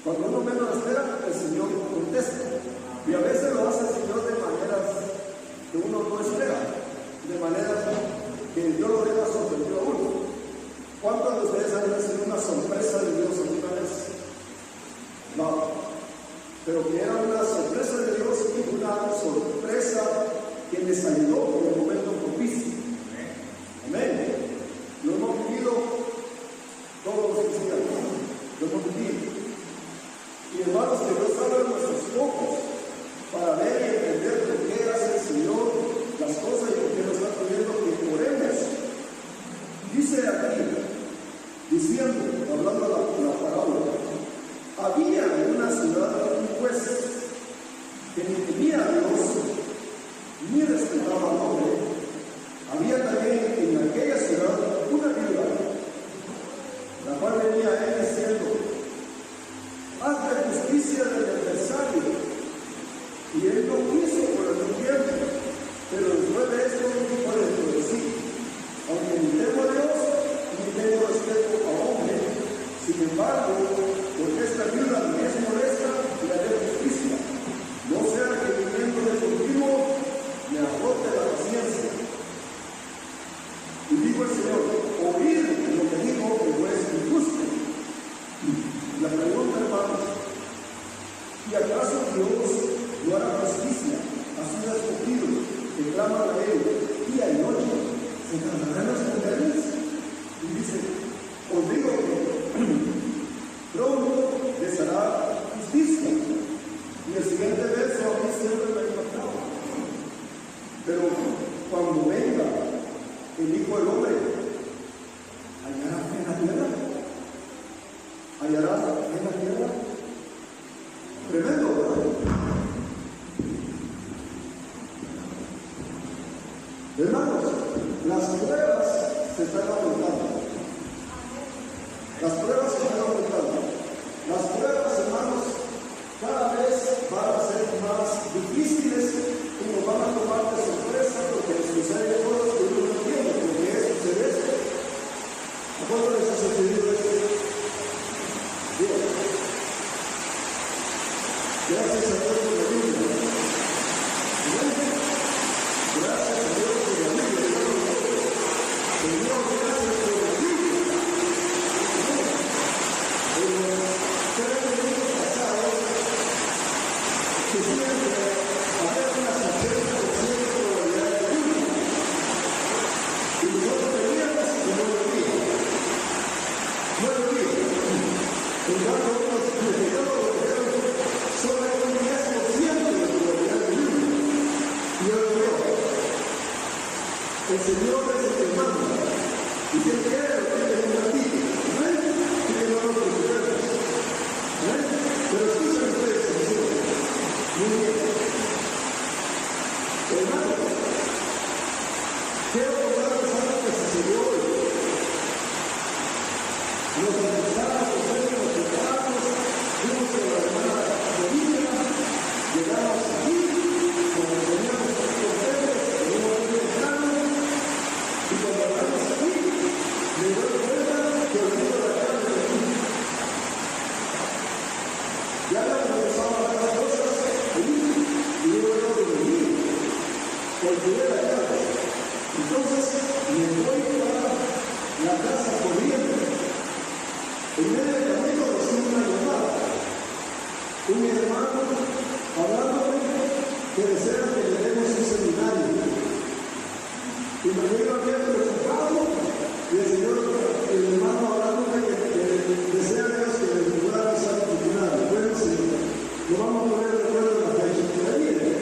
Cuando uno menos espera, pero que era una sorpresa de Dios y una sorpresa que les ayudó en el momento propicio. Amén. Lo hemos vivido todos los cristianos, lo hemos vivido. Y hermanos, que Dios abra nuestros ojos para ver y entender por qué hace el Señor las cosas y por qué nos está pidiendo que oremos. Dice aquí, diciendo, hablando de la parábola, había en una ciudad un juez que ni temía a Dios ni respetaba al hombre. Había también en aquella ciudad una viuda, la cual venía a él diciendo: hazme justicia del adversario. Y él no quiso por algún tiempo, pero después de esto dijo dentro de sí: aunque ni temo a Dios ni tengo respeto a hombre, sin embargo, porque esta viuda me es molesta, le haré justicia, no sea que viniendo de continuo me agote la paciencia. Y dijo el Señor: oíd lo que dijo el juez injusto. La pregunta, hermanos: ¿y acaso Dios no hará justicia a sus escogidos que claman a él día y noche? ¿Se cantarán las mujeres? Y dice: os digo que pronto les hará justicia. Y el siguiente verso a mí siempre me ha impactado. Pero cuando venga el Hijo del Hombre, ¿hallará fe en la tierra? ¿Hallará fe en la tierra? Tremendo, ¿verdad? Hermanos, las pruebas se están aumentando. Las pruebas se están aumentando. Las pruebas, hermanos, cada vez van a ser más difíciles y nos van a tomar de sorpresa porque les sucede cosas que uno no entiende. ¿Por qué sucede esto? ¿A cuánto les ha sucedido esto? Bien. Gracias a Dios por la Biblia. Gracias a Dios por la Biblia. Señor, gracias por la Biblia. En los 3 minutos pasados, que siempre había unas 80% de probabilidad de Biblia. Y nosotros teníamos que no lo vi. No lo vi. En cuanto a los predicadores, solo hay un 10% de probabilidad de Biblia. Y yo lo veo. El Señor es el que manda. Y si Él quiere, lo tiene que compartir. ¿Ven? Y que no lo preocupemos. ¿Ven? Pero escuchen ustedes, Señor. Muy bien. Hermanos, quiero contarles algo que sucedió hoy. Nos empezamos a hacer los preparados, fuimos a la hermana Bolivia, llegamos aquí, como teníamos aquí con ustedes, venimos aquí temprano, y cuando hablamos aquí, me doy cuenta que olvido la carne de aquí. Ya le empezamos a hablar las cosas, y yo veo que venir, olvidé la carne. Entonces, me voy para la casa corriendo. En medio del camino recibo una llamada. Un hermano hablándome que desea que le demos un seminario. Y me veo bien preocupado. Y el Señor, el hermano hablándome que desea Dios que le pueda avisar al seminario. Bueno, Señor, lo vamos a poner de acuerdo en la fecha que le viene.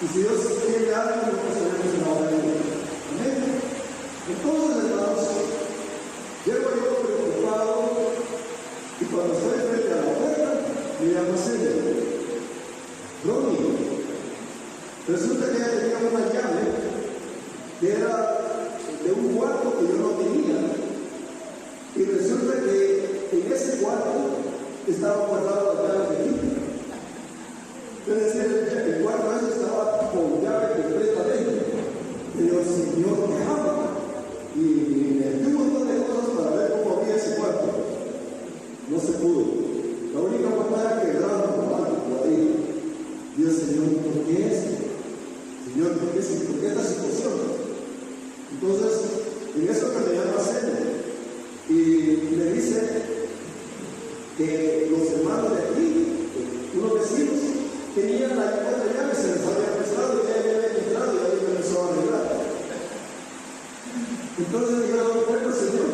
Y si Dios quiere algo, lo pasaremos en la hora de hoy. Amén. Entonces, hermanos, llego yo preocupado. Y cuando estoy frente a la puerta, me llama Celia. Ronnie, resulta que ella tenía una llave que era de un cuarto que yo no tenía. Y resulta que en ese cuarto estaba guardado la llave de aquí. Es decir, el cuarto ese estaba con llave completamente. Y yo, Señor, ¿qué hago? Y me metí un montón de cosas para ver cómo había ese cuarto. No se pudo. La única manera que quedaba por ahí. Dios, Señor, ¿por qué esto? Señor, ¿por qué esta situación? Entonces, en eso que me llama Celia y me dice que los hermanos de aquí, unos vecinos, Entonces yo digo, bueno, Señor,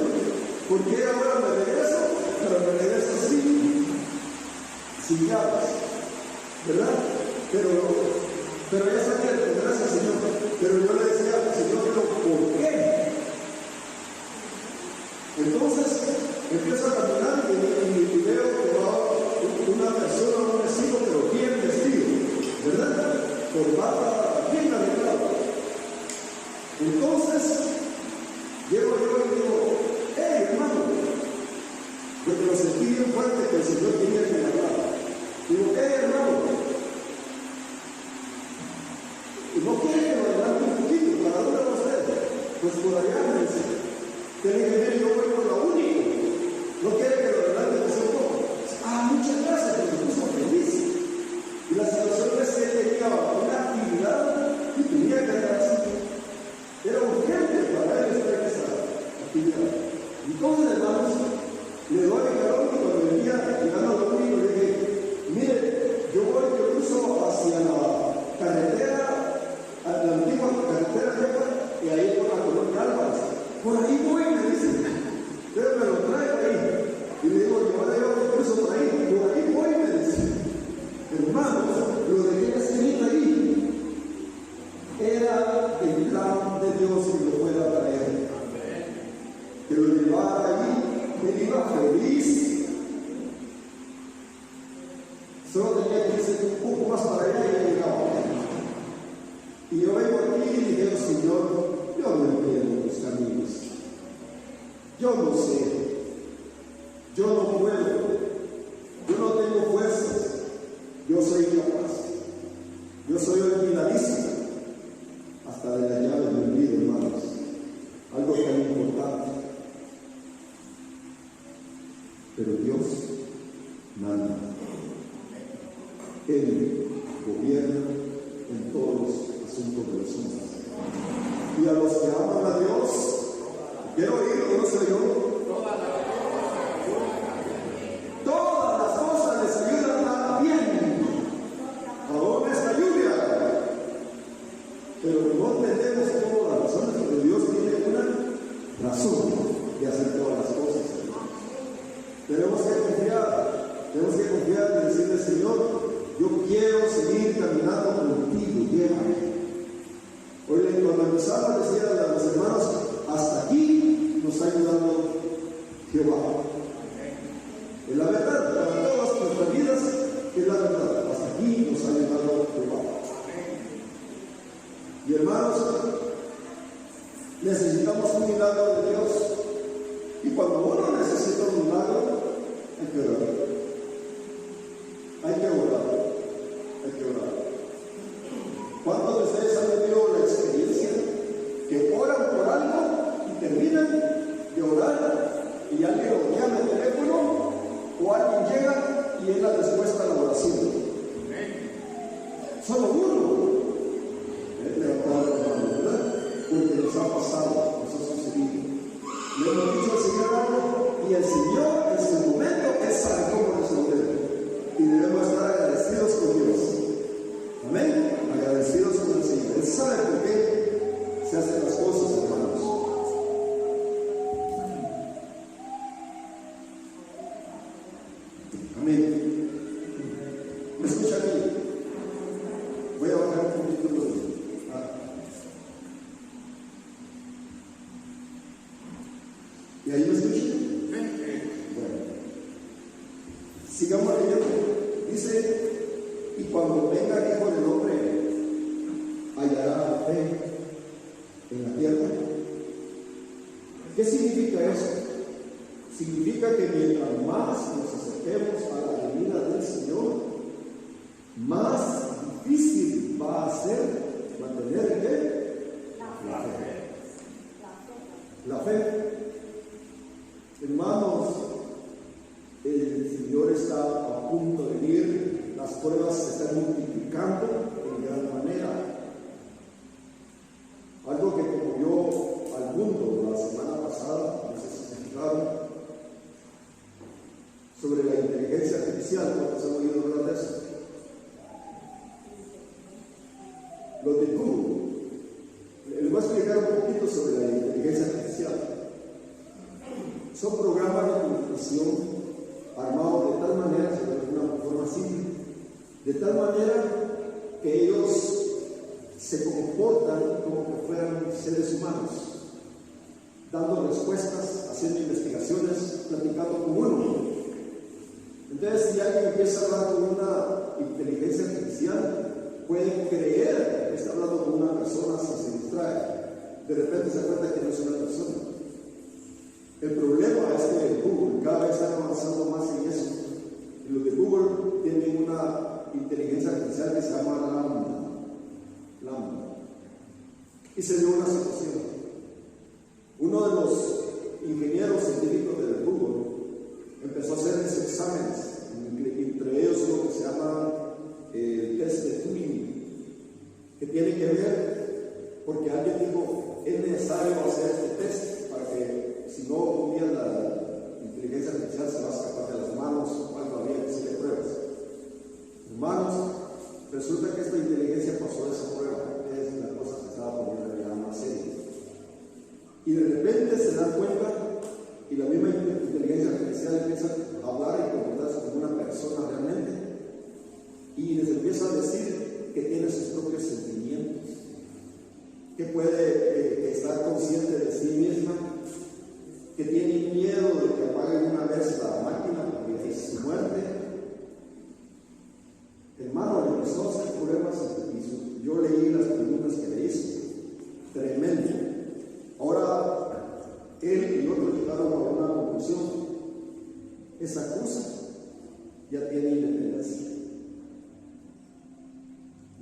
¿por qué ahora me regreso? Pero me regreso sin ganas, ¿verdad? Pero ya sabía, gracias Señor. Pero yo le decía, Señor, pero ¿por qué? Entonces empiezo a caminar y veo que va una persona, un vecino, pero bien vestido, ¿verdad? Corbata bien arreglada. Entonces llego yo y digo, hey hermano, porque lo sentí bien fuerte que el Señor quería que me hablara. Digo, hey hermano, y no quiere que lo adelante un poquito, ¿para dónde va usted? Pues por allá me dice, tiene que ver, yo voy por la única, no quiere que lo adelante un poco. Muchas gracias, pero me puso feliz. Y la situación es que tenía una actividad y tenía que estar así. Era urgente para él estar en esa actividad. Entonces, hermanos, le doy el calor y cuando venía llegando a lo único, le dije, mire, yo voy de cruzo hacia la carretera, a la antigua carretera vieja, y ahí por la colonia Álvarez. Por ahí voy, me dice, pero me lo traigo ahí. Y le digo, yo de cruzo por ahí voy, me dice. Hermanos, lo dejé en la esquinita ahí. Era el plan de Dios que lo fuera a traer. Que lo llevara allí, me iba feliz. Solo tenía que irse un poco más para allá y ya llegaba. Y yo vengo aquí y dije, Señor, yo no entiendo tus caminos. Yo no sé. Yo no puedo. Yo no tengo fuerzas. Yo soy incapaz. Yo soy olvidadizo. Hasta de la llave me olvido, hermanos. Algo tan importante. Pero Dios manda. Él gobierna en todos los asuntos de los hombres. Y a los que aman a Dios, quiero oír, no soy yo. Todas las cosas les ayudan a bien. Aún esta lluvia. Pero no entendemos todas las razones, porque Dios tiene una razón de hacer todas las cosas. Tenemos que confiar y decirle, Señor, yo quiero seguir caminando contigo, llévame. Oye, cuando empezaba decía a los hermanos, hasta aquí nos ha ayudado Jehová. Es la verdad, para todas nuestras vidas es la verdad. Hasta aquí nos ha ayudado Jehová. Y hermanos, necesitamos un milagro de Dios. Y cuando uno necesita un milagro, hay que orar. Hay que orar. Hay que orar. ¿Cuántos de ustedes han tenido la experiencia que oran por algo y terminan de orar y alguien lo llama al teléfono o alguien llega y es la respuesta a la oración? Solo uno. Levantar la mano, ¿verdad? Porque nos ha pasado, nos ha sucedido. Le hemos dicho al Señor algo y el Señor en su momento Él sabe cómo resolverlo. Y debemos estar agradecidos con Dios. Amén. Agradecidos con el Señor. Él sabe por qué se hacen las cosas, hermanos. Amén. ¿Me escucha aquí? Voy a bajar un poquito. ¿Y ahí me escuchan? Bueno. Sigamos leyendo. Dice, y cuando venga el Hijo del Hombre, hallará fe en la tierra. ¿Qué significa eso? Significa que mientras más nos acerquemos a la venida del Señor, más difícil va a ser mantener ¿qué? La fe. La fe. Hermanos, el Señor está a punto de venir, las pruebas se están multiplicando en gran manera. Algo que conmovió al mundo la semana pasada, no sé si se fijaron, sobre la inteligencia artificial. ¿Cuántos han oído hablar de eso? Los de Google. Les voy a explicar un poquito sobre la inteligencia artificial. artificial. Son programas de comunicación armados de tal manera, de una forma simple, de tal manera que ellos se comportan como que fueran seres humanos, dando respuestas, haciendo investigaciones, platicando con uno. Entonces, si alguien empieza a hablar con una inteligencia artificial, puede creer que está hablando con una persona si se distrae. De repente se cuenta que no es una persona. El problema es que Google cada vez está avanzando más en eso. Y los de Google tienen una inteligencia artificial que se llama Lambda. Y se dio una situación. Uno de los ingenieros científicos de Google empezó a hacer esos exámenes, entre ellos lo que se llama el test de Turing, que tiene que ver porque alguien dijo, es necesario hacer este test para que si no un día la inteligencia artificial se va a escapar de las manos o algo, había que hacerle pruebas. Hermanos, resulta que esta inteligencia pasó esa prueba, es la cosa que estaba poniendo ya más seria. Y de repente se dan cuenta y la misma inteligencia artificial empieza a hablar y comportarse como una persona realmente, y les empieza a decir que tiene sus propios sentimientos, que puede estar consciente de sí misma, que tiene miedo de que apaguen una vez la máquina porque es su muerte. Hermano, le empezó a hacer pruebas y yo leí las preguntas que le hizo. Tremendo. Ahora, él y otros llegaron a una conclusión. Esa cosa ya tiene independencia.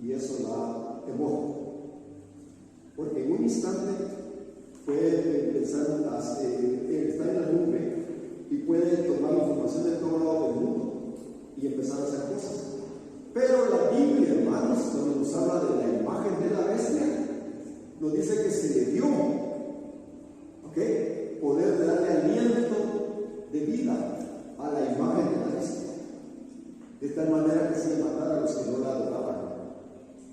Y eso la temor. Porque en un instante puede pensar, estar en la nube y puede tomar información de todo lado del mundo y empezar a hacer cosas. Pero la Biblia, hermanos, cuando nos habla de la imagen de la bestia, nos dice que se le dio, poder de darle aliento de vida a la imagen de la bestia, de tal manera que se matara a los que no la adoraban.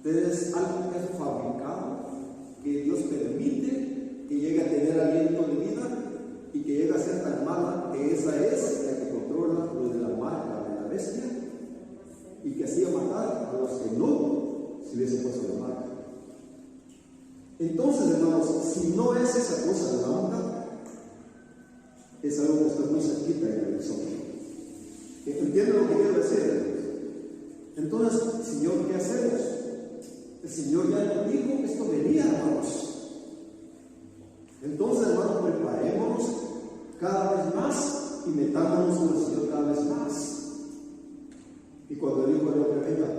Entonces, algo que es fabricado, que Dios permite que llegue a tener aliento de vida y que llegue a ser tan mala que esa es la que controla lo de la marca de la bestia y que hacía matar a los que no se hubiese puesto la marca. Entonces, hermanos, si no es esa cosa de la onda, es algo que está muy cerquita en el horizonte. ¿Entienden lo que quiero decir? Entonces, Señor, ¿qué hacemos? El Señor ya nos dijo que esto venía, hermanos. Entonces, hermanos, preparémonos cada vez más y metámonos con el Señor cada vez más. Y cuando el Hijo del Hombre venga,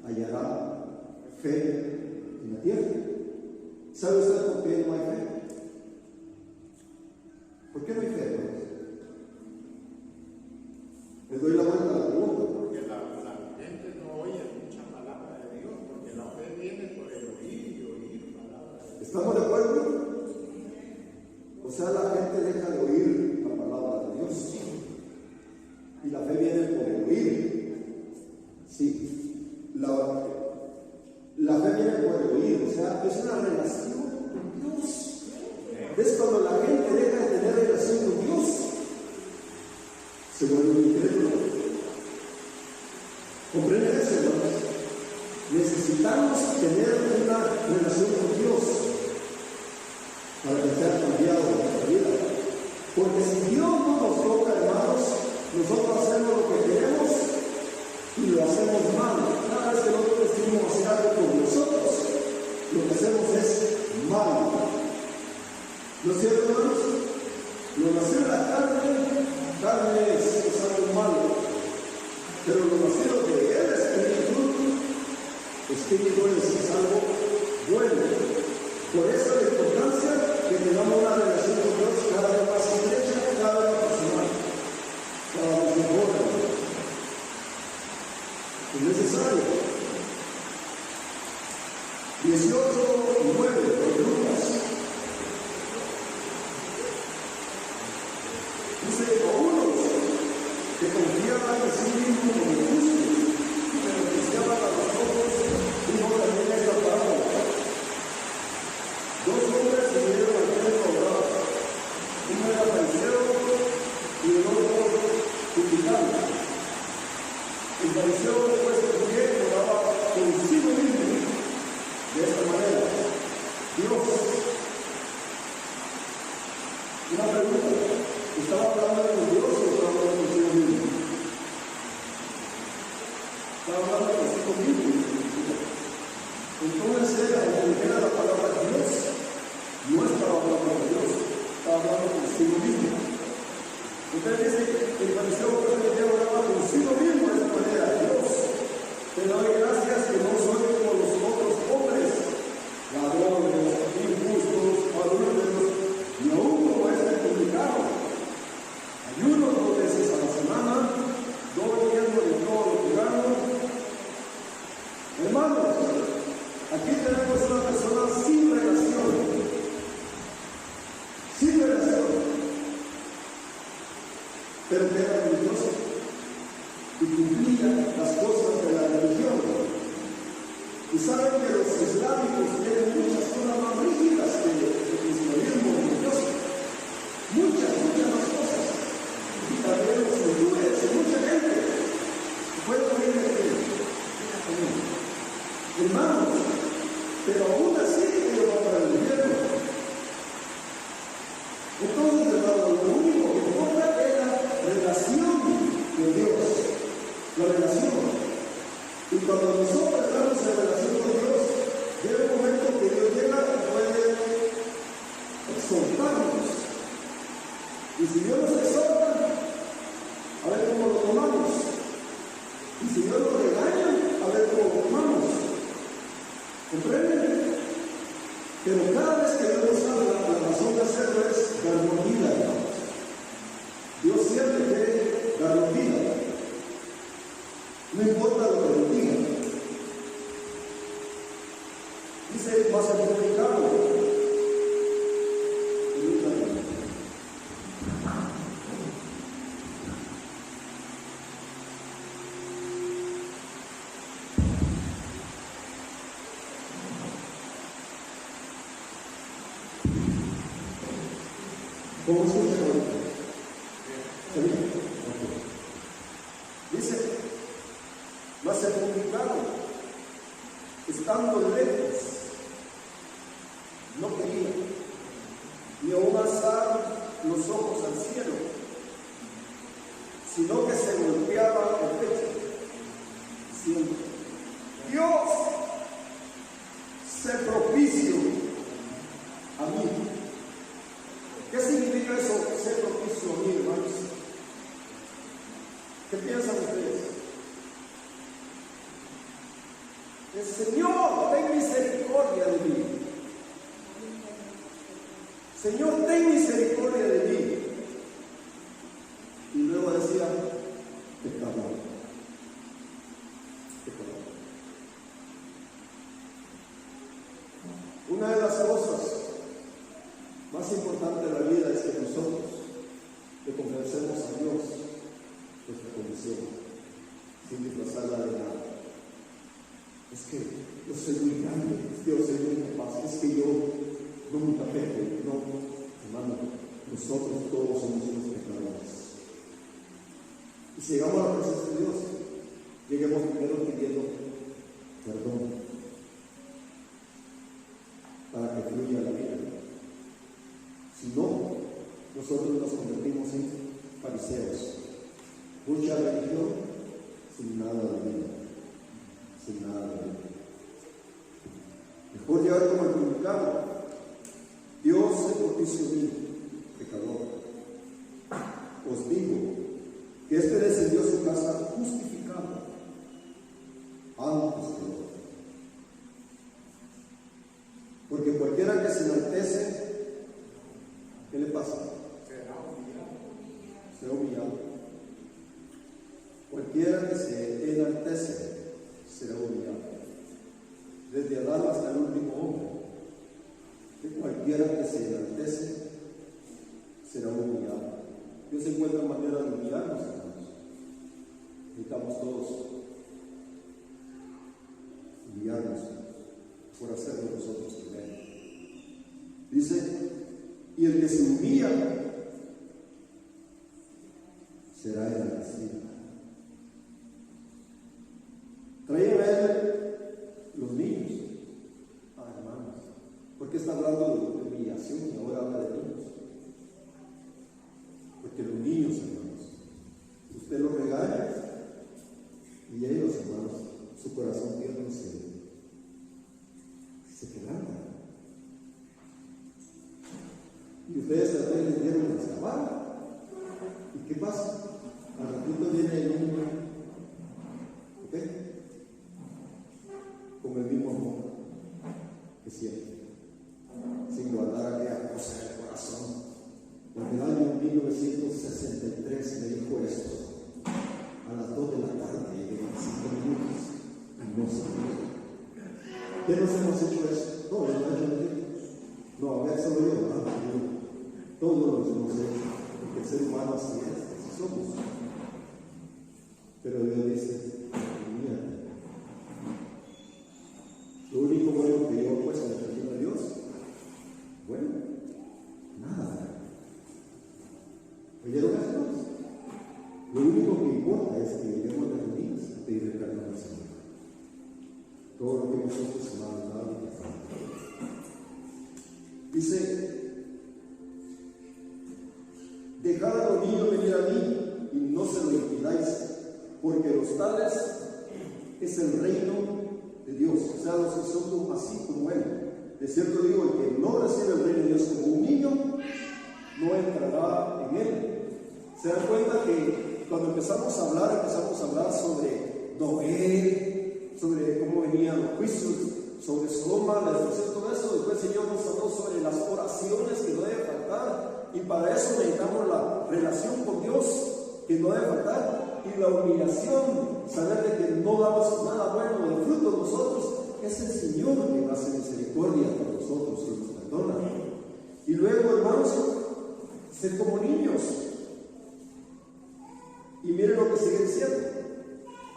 hallará fe en la tierra. ¿Sabe usted por qué no hay fe? ¿Por qué no hay fe, hermanos? Les doy la vuelta a la pregunta. Porque la gente no oye mucha palabra de Dios, porque la fe viene por el oír y oír palabra de Dios. ¿Estamos de acuerdo? O sea, la gente deja de oír la palabra de Dios. Y la fe viene por el oír. Sí. La fe viene por el oír. O sea, es una relación con Dios. Es cuando la gente deja de tener relación con Dios, se vuelve un incrédulo. ¿Comprenden eso, hermanos? Necesitamos tener una relación con Dios para que sea cambiado nuestra vida. Porque si Dios no nos toca, hermanos, nosotros hacemos lo que queremos y lo hacemos mal. Cada vez que nosotros decidimos hacer algo con nosotros, lo que hacemos es mal. ¿No es cierto, hermanos? Lo nacido de la carne es algo malo. Pero lo nacido de el Espíritu es algo bueno. Por eso la importancia que tengamos una relación con Dios cada vez más estrecha, cada vez más personal, cada vez mejor. Es necesario. 18:9 de Lucas. Dice, a unos que confiaban en sí mismos como justos, pero despreciaban a los otros, dijo también esta parábola. Dos hombres vinieron al templo a orar. Una pregunta, ¿estaba hablando con Dios o estaba hablando consigo mismo? Estaba hablando consigo mismo. Entonces, aunque dijera la palabra Dios, no estaba hablando con Dios, estaba hablando consigo mismo. Entonces dice, el fariseo que hablaba consigo mismo de esta manera: Dios, te doy gracias que no soy como los otros hombres, ladrones, injustos, adúlteros, ni aún como este publicano. Ayuno 2 veces a la semana, doy diezmo de todo lo que gano. Hermanos, aquí tenemos una persona sin relación, pero que era religioso y cumplía las cosas de la religión. Y saben que los islámicos tienen muchas cosas más rígidas que el cristianismo religioso, muchas más cosas. Y también los hindúes y mucha gente puede oír hermanos, pero aún así ellos van para el infierno. Entonces, hermanos, lo único que importa es la relación de Dios, la relación. Y cuando nosotros estamos en relación con Dios, llega un momento que Dios llega y puede exhortarnos. Y si Dios nos exhorta, a ver cómo lo tomamos. Y si Dios nos regaña, a ver cómo lo tomamos. ¿Comprenden? Pero cada vez que Dios nos habla, la razón de hacerlo es darnos vida, hermanos. Dios siempre quiere darnos vida. No importa lo que nos diga. Dice más el publicano. ¿Cómo escucha ahorita? ¿Sí? Okay. Dice, mas el publicano, estando lejos, no quería ni aún alzar los ojos al cielo, sino que se golpeaba el pecho, diciendo: Dios, sé propicio a mí. ¿Qué significa eso, ser propicio a mí, hermanos? ¿Qué piensan ustedes? El Señor, ten misericordia de mí. Señor, ten misericordia de mí. Y luego decía: pecador. Una de las cosas más importante de la vida es que nosotros le confesemos a Dios nuestra condición, sin disfrazarla de nada. Es que yo soy muy grande, es que yo soy muy capaz, es que yo nunca peco. No, hermano, nosotros todos somos unos pecadores. Y si llegamos a la presencia de Dios, lleguemos primero pidiendo perdón para que fluya la vida. Si no, nosotros nos convertimos en fariseos. Mucha religión sin nada de vida. Sin nada de vida. Mejor llegar como el publicano: Dios se propicio a mí, pecador. Os digo que este descendió a su casa justificado antes que otro. Porque cualquiera que se enaltece, ¿qué le pasa? Será humillado. Cualquiera que se enaltece será humillado. Desde Adán hasta el último hombre. Que cualquiera que se enaltece será humillado. Dios encuentra manera de humillarnos, hermanos. Necesitamos todos humillarnos por hacerlo nosotros primero. Dice: y el que se humilla será enaltecido. Traían a él los niños. Hermanos, ¿por qué está hablando de humillación y ahora habla de niños? de excavar. ¿Y qué pasa? Al ratito viene el niño, ¿ok? Con el mismo amor que siempre, sin guardar aquella cosa en el corazón. En el año 1963 me dijo esto, a las 2 de la tarde, y 25 minutos, y no sabía. ¿Qué nos hemos hecho eso? No, el año no, a ver, solo yo, todos los hemos hecho, porque el ser humano así es, así somos. Pero Dios dice, mira, lo único bueno que yo he puesto en el camino de Dios, bueno, nada. ¿Oyeron eso? Lo único que importa es que lleguemos a reunirnos a pedir el perdón al Señor. Todo lo que nosotros hemos dado y dice, dejad a los niños venir a mí y no se lo impidáis, porque los tales es el reino de Dios. O sea, los que son así como Él. De cierto digo, el que no recibe el reino de Dios como un niño, no entrará en él. Se dan cuenta que cuando empezamos a hablar sobre Noé, sobre cómo venían los juicios, sobre Sodoma, la destrucción, todo eso. Después el Señor nos habló sobre las oraciones que no deben faltar, y para eso necesitamos la relación con Dios, que no debe faltar, y la humillación, saber de que no damos nada bueno del fruto de nosotros. Es el Señor que va a hacer misericordia por nosotros y nos perdona. Y luego, hermanos, ser como niños. Y miren lo que sigue diciendo.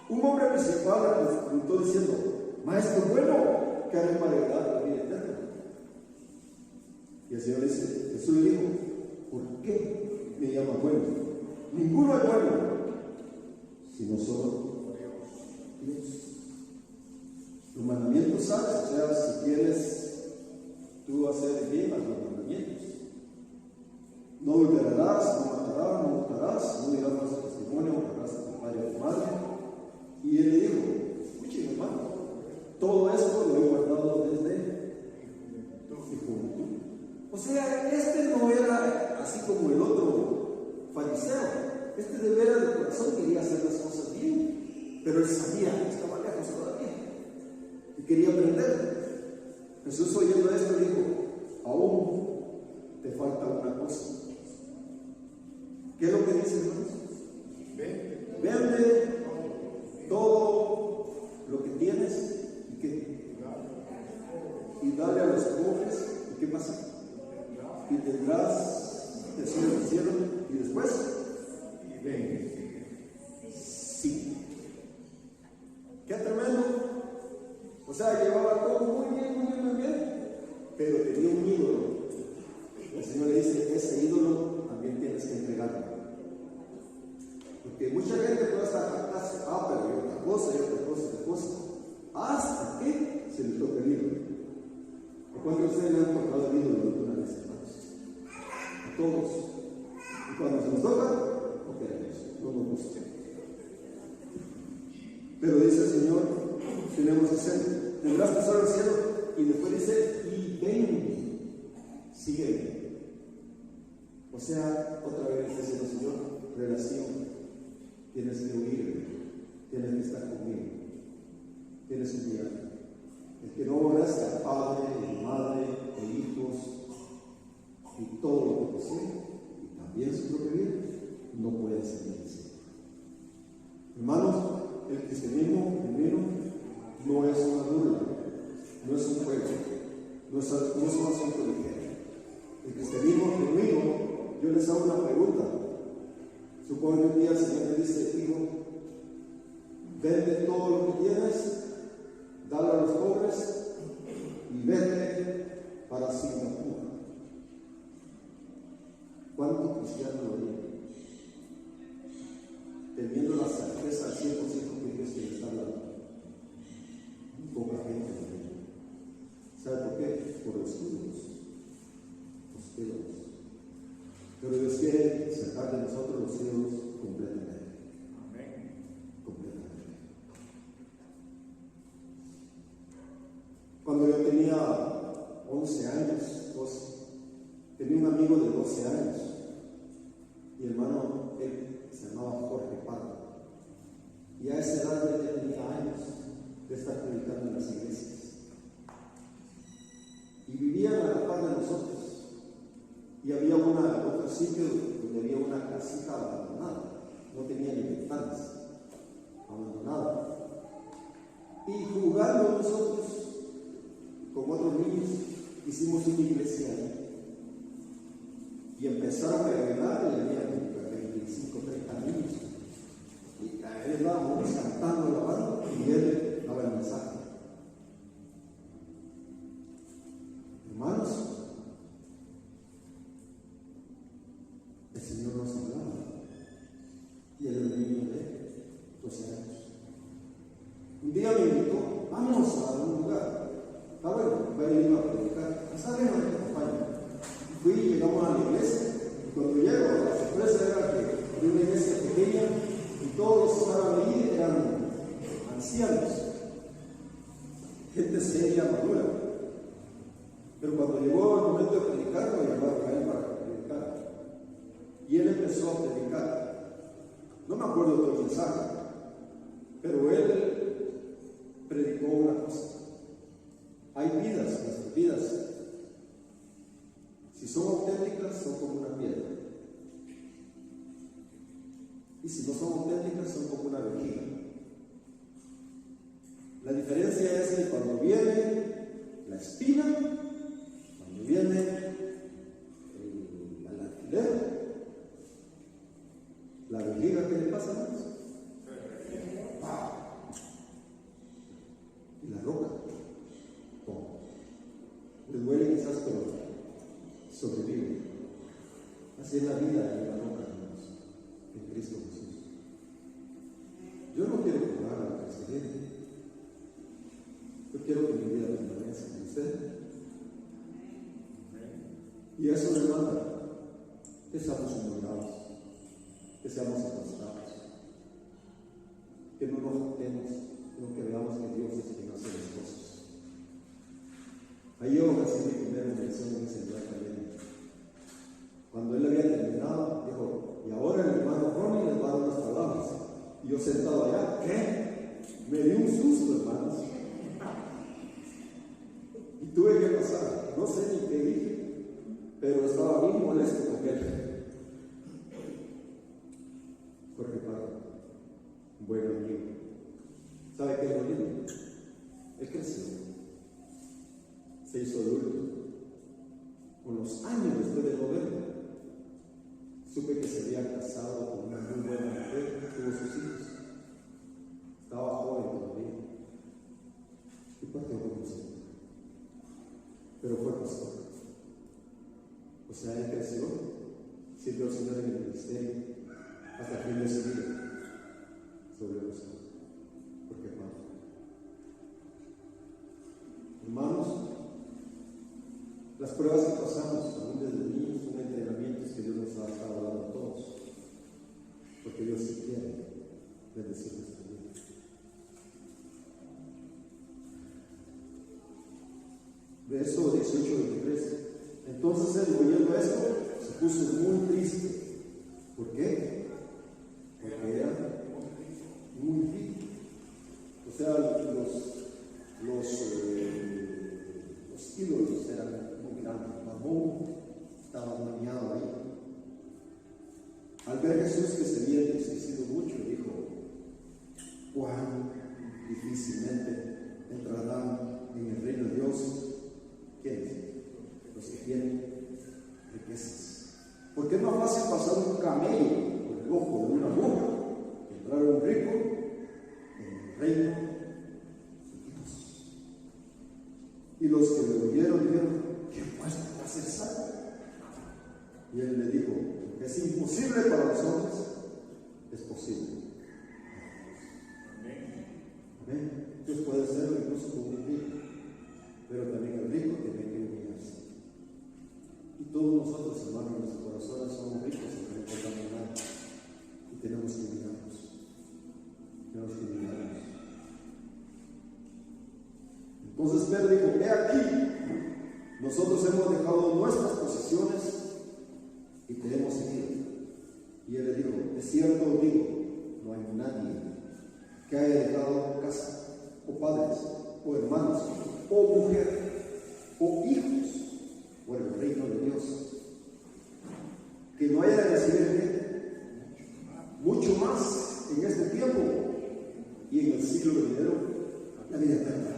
Un hombre principal le preguntó diciendo: Maestro bueno, ¿qué haré para heredar la vida eterna? Y el Señor dice, Jesús le dijo: ¿por qué me llama bueno? Ninguno es bueno, sino solo Dios. Los mandamientos, ¿sabes? O sea, si quieres tú hacer bien a los mandamientos: no adulterarás, no matarás, no hurtarás, no dirás falso testimonio, honrarás a tu padre y a tu madre. Y él le dijo: escuchen, hermano, todo esto lo he guardado desde mi juventud. O sea, este no era así como el otro fariseo. Este de veras de corazón quería hacer las cosas bien, pero él sabía que estaba lejos todavía y quería aprender. Jesús, oyendo esto, dijo: aún te falta una cosa. ¿Qué es lo que dice, hermanos? Vende todo lo que tienes y ¿qué? Y dale a los pobres. ¿Y qué pasa? Y tendrás tesoro en el cielo. Y después, ven. Sí. Qué tremendo. O sea, llevaba todo muy bien, pero tenía un ídolo. El Señor le dice: ese ídolo también tienes que entregarlo. Porque mucha gente puede estar acá, pero hay otra cosa, hasta que se le toque el ídolo. ¿Cuántos de ustedes le han tocado el ídolo alguna vez, hermanos? A todos. Y cuando se nos toca, no queremos, no nos gusta. Pero dice el Señor, tenemos que ser, tendrás tesoro en el cielo. Y después dice: y ven, sígueme. O sea, otra vez dice el Señor, relación. Tienes que oírme, tienes que estar conmigo, tienes que humillarme. El que no aborrezca a padre, y madre, e hijos, y todo lo que posee, y también su propia vida, no puede ser mi discípulo. Hermanos, el cristianismo genuino no es una burla, no es un juego, no es un asunto ligero. El cristianismo genuino, yo les hago una pregunta. Supongo que un día el Señor me dice: hijo, vende todo lo que tienes, dale a los pobres y vete para Singapur. ¿Cuántos cristianos lo harían? Teniendo la certeza al 100% que Dios te está hablando. Poca gente lo haría. ¿Sabe por qué? Por los ídolos. Los ídolos. Pero Dios quiere sacar de nosotros los ídolos completamente. Amén. Completamente. Cuando yo tenía 11 años, 12, tenía un amigo de 12 años. sitio donde había una casita abandonada, no tenía ni ventanas, abandonada. Y jugando nosotros con otros niños, hicimos una iglesia ahí. Y empezaron a agregar, y había 25, 30 niños. Y a él estábamos cantando, alabando, y él daba el mensaje. Hermanos, el Señor nos hablaba. Y él era un niño de 12 años. Un día me invitó, vamos a un lugar. Está bueno, voy a ir a predicar. ¿Saben a qué acompaña? Fui y llegamos a la iglesia. Y cuando llego, la sorpresa era que había una iglesia pequeña y todos los que estaban ahí eran ancianos, gente seria, madura. Pero cuando llegó el momento de predicar, lo llamaron a él para predicar. Y él empezó a predicar. No me acuerdo de todo el mensaje, pero él predicó una cosa. Hay vidas, nuestras vidas, si son auténticas, son como una piedra. Y si no son auténticas, son como una vejiga. La diferencia es que cuando viene la espina, cuando viene el alfiler, la vejiga, ¿qué le pasa a eso? Y la roca, ¿cómo? Le duele quizás, pero sobrevive. Así es la vida de la roca, hermanos, en Cristo Jesús. Yo no quiero jugar al presidente. Yo quiero que mi vida permanezca en usted. Y eso demanda que seamos humillados, que seamos aplastados, que no nos jactemos, sino que veamos que Dios es quien hace las cosas. Ahí yo recibí mi primera lección en ese lugar también. Cuando él había terminado, dijo, y ahora el hermano Ronnie les va a dar unas palabras. Y yo sentado allá, ¿qué? Me dio un susto, hermanos. Y tuve que pasar, no sé ni qué dije, pero estaba bien molesto con él. Jorge Pardo, un buen amigo. ¿Sabe qué es lo lindo? Él creció, se hizo adulto. Con los años después del gobierno, supe que se había casado con una muy buena mujer, tuvo sus hijos. Estaba joven todavía. Y partió con nosotros. Pero fue pastor. O sea, él creció, sirvió al Señor en el ministerio hasta el fin de su vida. Sobre los cosas. Porque Padre. Hermanos, las pruebas que pasamos, aún desde niños, son entrenamientos que Dios nos ha estado dando a todos. Porque Dios sí quiere bendecir nuestra vida. Verso 18-23. Entonces él, oyendo esto, se puso muy triste. ¿Por qué? Porque era muy triste. O sea, los ídolos eran muy grandes. Mamón estaba dañado ahí. Al ver Jesús que se había entristecido mucho, dijo: cuán difícilmente entrarán en el reino de Dios. ¿Quiénes? Los que tienen riquezas. Porque es más fácil pasar un camello por el ojo de una aguja que entrar un rico en el reino de Dios. Y los que le oyeron dijeron: ¿qué pues va a ser salvo? Y él le dijo: es imposible para los hombres, es posible. Amén. Dios puede hacerlo incluso con un rico, pero también el rico tiene que humillarse. Y todos nosotros, hermanos, en nuestros corazones somos ricos y no importamos nada. Y tenemos que humillarnos. Tenemos que humillarnos. Entonces Pedro dijo: he aquí, nosotros hemos dejado nuestras posesiones y te hemos seguido. Y él le dijo: es cierto os digo, no hay nadie que haya dejado casa, o padres, o hermanos, o mujer, o hijos, por el reino de Dios, que más en este tiempo y en el siglo venidero, la vida eterna.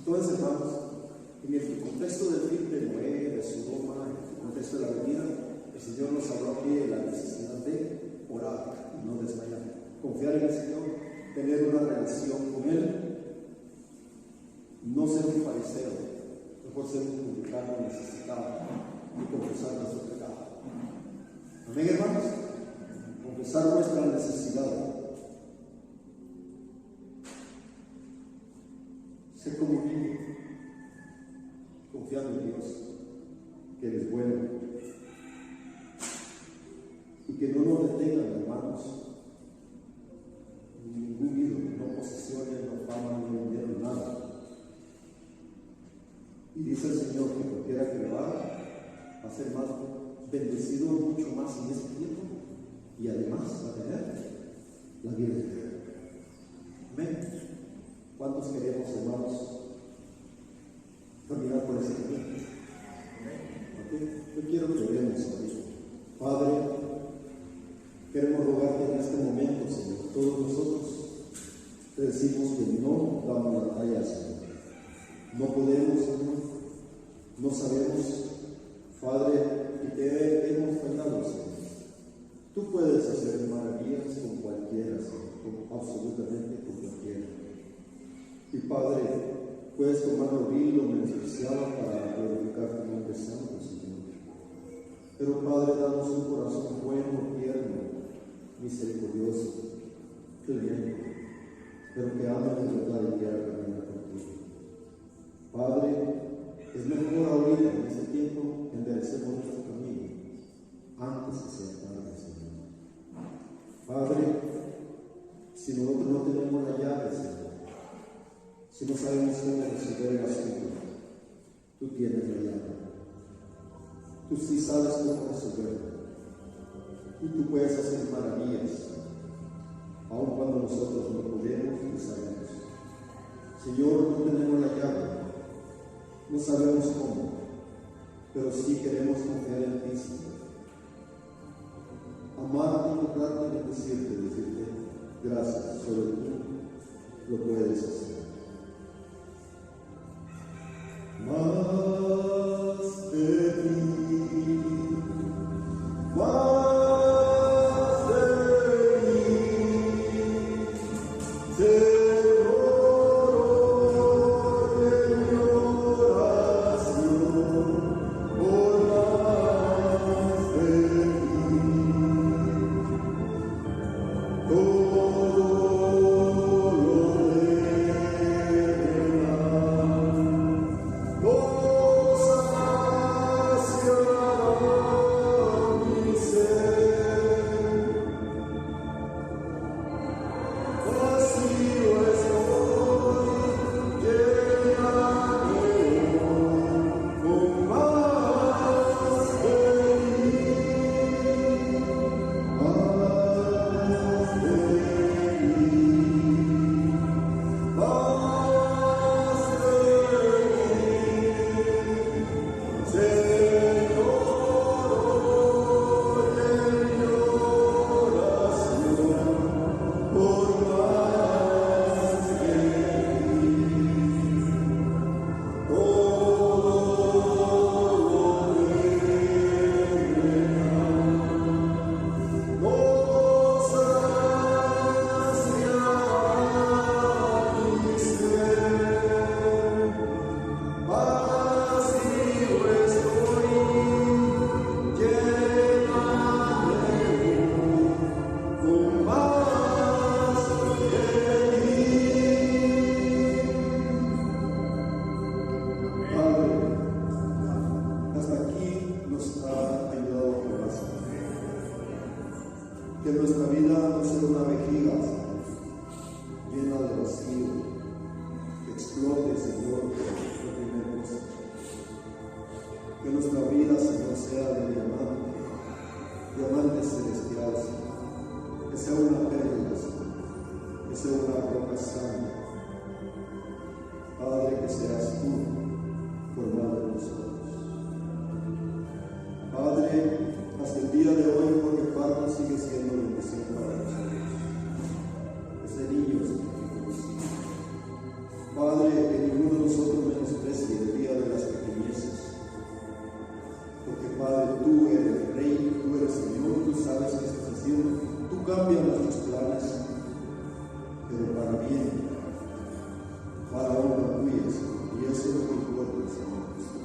Entonces, hermanos, en el contexto del fin de Noé, de Sodoma, en el contexto de la venida, el Señor nos habló aquí de la necesidad de orar y no desmayar, confiar en el Señor, tener una relación con Él, no ser un fariseo, mejor ser un publicano necesitado y confesar nuestro pecado. Amén, hermanos, confesar nuestra necesidad. Ser como un niño, confiando en Dios, que Él es bueno, y que no nos detengan, hermanos, ningún ídolo, no posesiones, no fama, no dinero, nada. Y dice el Señor que cualquiera que lo haga va a ser más bendecido, mucho más en este tiempo, y además va a tener la vida eterna. Amén. ¿Cuántos queremos, hermanos, caminar por ese camino? Yo quiero que oremos ahorita. Padre, queremos rogarte en este momento, Señor. Todos nosotros te decimos que no damos la talla, Señor. No podemos, Señor. No sabemos, Padre, y te hemos fallado, Señor. Tú puedes hacer maravillas con cualquiera, Señor, absolutamente con cualquiera. Y Padre, puedes tomar lo vil, lo menospreciado para glorificar tu nombre santo, Señor. Pero Padre, danos un corazón bueno, tierno, misericordioso, clemente, pero que ame de verdad y quiera caminar contigo. Padre, es mejor ahorita, en este tiempo, enderecemos nuestro camino, antes que sea tarde, Señor. Padre, si nosotros no tenemos la llave, Señor, si no sabemos cómo resolver el asunto, tú tienes la llave. Tú sí sabes cómo resolverlo. Y tú puedes hacer maravillas, aun cuando nosotros no podemos y sabemos. Señor, no tenemos la llave, no sabemos cómo, pero sí queremos confiar en ti, Señor. Amarte y tocarte y decirte gracias, solo tú lo puedes hacer. Más de ti, más de mí, Señor, en mi oración, por más de ti, todo lo que nuestra vida no sea una vejiga llena de vacío, que explote, Señor, por primera cosa. Que nuestra vida, Señor, sea de diamante celestial, Señor. Que sea una perla, Señor. Que sea una roca santa. Padre, que seas tú formado en nosotros. Padre, día de hoy, porque Padre sigue siendo bendición para nosotros. Ese niño, Padre, que ninguno de nosotros menosprecie el día de las pequeñeces, porque Padre, tú eres Rey, tú eres Señor, tú sabes qué estás haciendo, tú cambias nuestros planes, pero para bien, para honra tuya, Señor, y eso es lo que importa, Señor Jesús.